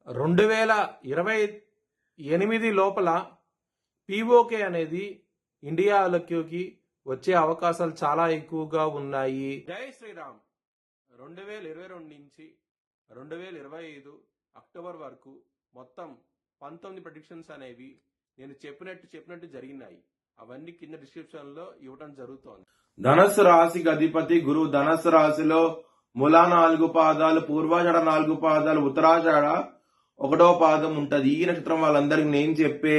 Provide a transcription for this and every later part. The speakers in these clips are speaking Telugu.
2028 లోపల పీఓకే అనేది ఇండియాలోకి వచ్చే అవకాశాలు చాలా ఎక్కువగా ఉన్నాయి. జై శ్రీరామ్. 2022 నుంచి 2025 అక్టోబర్ వరకు మొత్తం 19 ప్రెడిక్షన్స్ అనేవి నేను చెప్పినట్టు జరిగినాయి. అవన్నీ కింద డిస్క్రిప్షన్ లో ఇవ్వడం జరుగుతోంది. ధనస్సు రాశికి అధిపతి గురువు. ధనస్సు రాశిలో మూలా 4 పాదాలు, పూర్వాషాఢ 4 పాదాలు, ఉత్తరాషాఢ 1వ పాదం ఉంటది. ఈ నక్షత్రం వాళ్ళందరికి నేను చెప్పే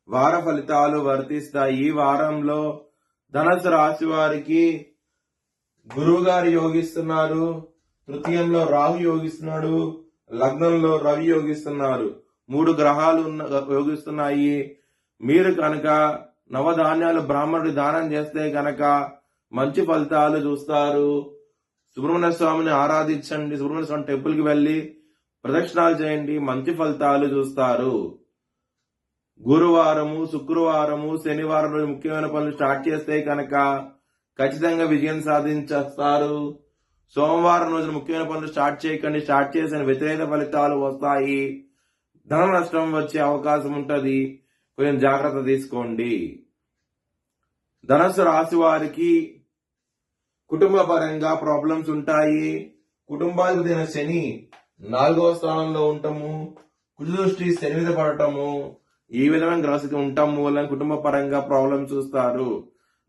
వార ఫలితాలు వర్తిస్తాయి. ఈ వారంలో ధనస్సు రాశి వారికి గురువు గారు యోగిస్తున్నారు, తృతీయంలో రాహు యోగిస్తున్నాడు, లగ్నంలో రవి యోగిస్తున్నారు. 3 గ్రహాలు యోగిస్తున్నాయి. మీరు కనుక నవధాన్యాలు బ్రాహ్మణుడి దానం చేస్తే కనుక మంచి ఫలితాలు చూస్తారు. సుబ్రహ్మణ్య స్వామిని ఆరాధించండి. సుబ్రహ్మణ్య స్వామి టెంపుల్ కి వెళ్లి ప్రదక్షిణాలు చేయండి, మంచి ఫలితాలు చూస్తారు. గురువారము, శుక్రవారము, శనివారం రోజు ముఖ్యమైన పనులు స్టార్ట్ చేస్తే కనుక ఖచ్చితంగా విజయం సాధించేస్తారు. సోమవారం రోజున ముఖ్యమైన పనులు స్టార్ట్ చేయకండి. స్టార్ట్ చేసిన వ్యతిరేక ఫలితాలు వస్తాయి. ధన నష్టం వచ్చే అవకాశం ఉంటది. కొంచెం జాగ్రత్త తీసుకోండి. ధనస్సు రాశి వారికి కుటుంబ పరంగా ప్రాబ్లమ్స్ ఉంటాయి. కుటుంబాధిపతి శని 4వ స్థానంలో ఉండటము, కుజ దృష్టి శని మీద పడటము, ఈ విధమైన గ్రహస్థితి ఉండటం మూలం కుటుంబ పరంగా ప్రాబ్లమ్స్ చూస్తారు.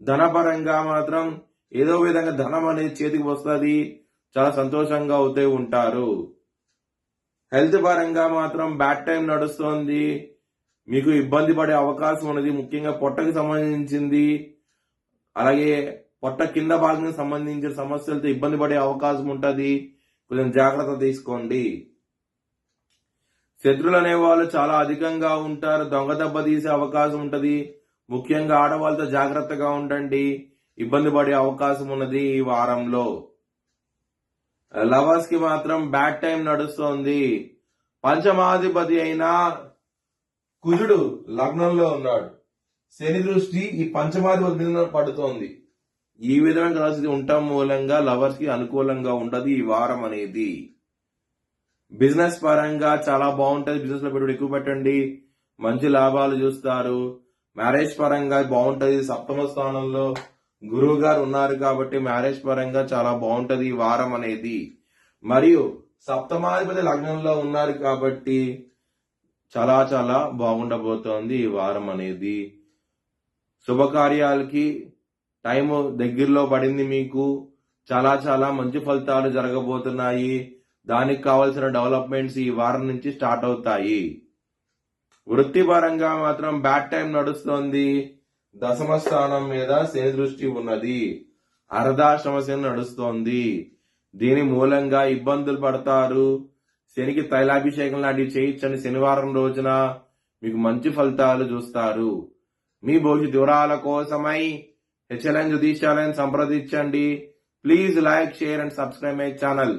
ధన పరంగా మాత్రం ఏదో విధంగా ధనం అనేది చేతికి వస్తుంది. చాలా సంతోషంగా అవుతూ ఉంటారు. హెల్త్ పరంగా మాత్రం బ్యాడ్ టైం నడుస్తోంది. మీకు ఇబ్బంది పడే అవకాశం ఉన్నది. ముఖ్యంగా పొట్టకి సంబంధించింది, అలాగే పొట్ట కింద భాగానికి సంబంధించిన సమస్యలతో ఇబ్బంది పడే అవకాశం ఉంటది. కొంచెం జాగ్రత్త తీసుకోండి. శత్రువులు అనేవాళ్ళు చాలా అధికంగా ఉంటారు. దొంగ దెబ్బ తీసే అవకాశం ఉంటది. ముఖ్యంగా ఆడవాళ్ళతో జాగ్రత్తగా ఉండండి. ఇబ్బంది పడే అవకాశం ఉన్నది ఈ వారంలో. లవర్స్ కి మాత్రం బ్యాడ్ టైం నడుస్తోంది. పంచమాధిపతి అయిన కుజుడు లగ్నంలో ఉన్నాడు. శని దృష్టి ఈ పంచమాధిపతి మీద పడుతోంది. ఈ విధమైన పరిస్థితి ఉండటం మూలంగా లవర్స్ కి అనుకూలంగా ఉండదు ఈ వారం అనేది. బిజినెస్ పరంగా చాలా బాగుంటది. బిజినెస్ లో పెట్టుబడి ఎక్కువ పెట్టండి, మంచి లాభాలు చూస్తారు. మ్యారేజ్ పరంగా బాగుంటది. 7వ స్థానంలో గురువు గారు ఉన్నారు కాబట్టి మ్యారేజ్ పరంగా చాలా బాగుంటది ఈ వారం అనేది. మరియు 7వ లగ్నంలో ఉన్నారు కాబట్టి చాలా చాలా బాగుండబోతోంది ఈ వారం అనేది. శుభకార్యాలకి టైం దగ్గరలో పడింది. మీకు చాలా చాలా మంచి ఫలితాలు జరగబోతున్నాయి. దానికి కావాల్సిన డెవలప్మెంట్స్ ఈ వారం నుంచి స్టార్ట్ అవుతాయి. వృత్తిపరంగా మాత్రం బ్యాడ్ టైం నడుస్తోంది. 10వ స్థానం మీద శని దృష్టి ఉన్నది. అర్ధాశ్రమ శని నడుస్తోంది. దీని మూలంగా ఇబ్బందులు పడతారు. శనికి తైలాభిషేకం లాంటివి చేయించండి. శనివారం రోజున మీకు మంచి ఫలితాలు చూస్తారు. మీ భవిష్యత్ వివరాల కోసమై HLN జ్యోతిష్యాలయం సంప్రదించండి. Please like, share and subscribe my channel.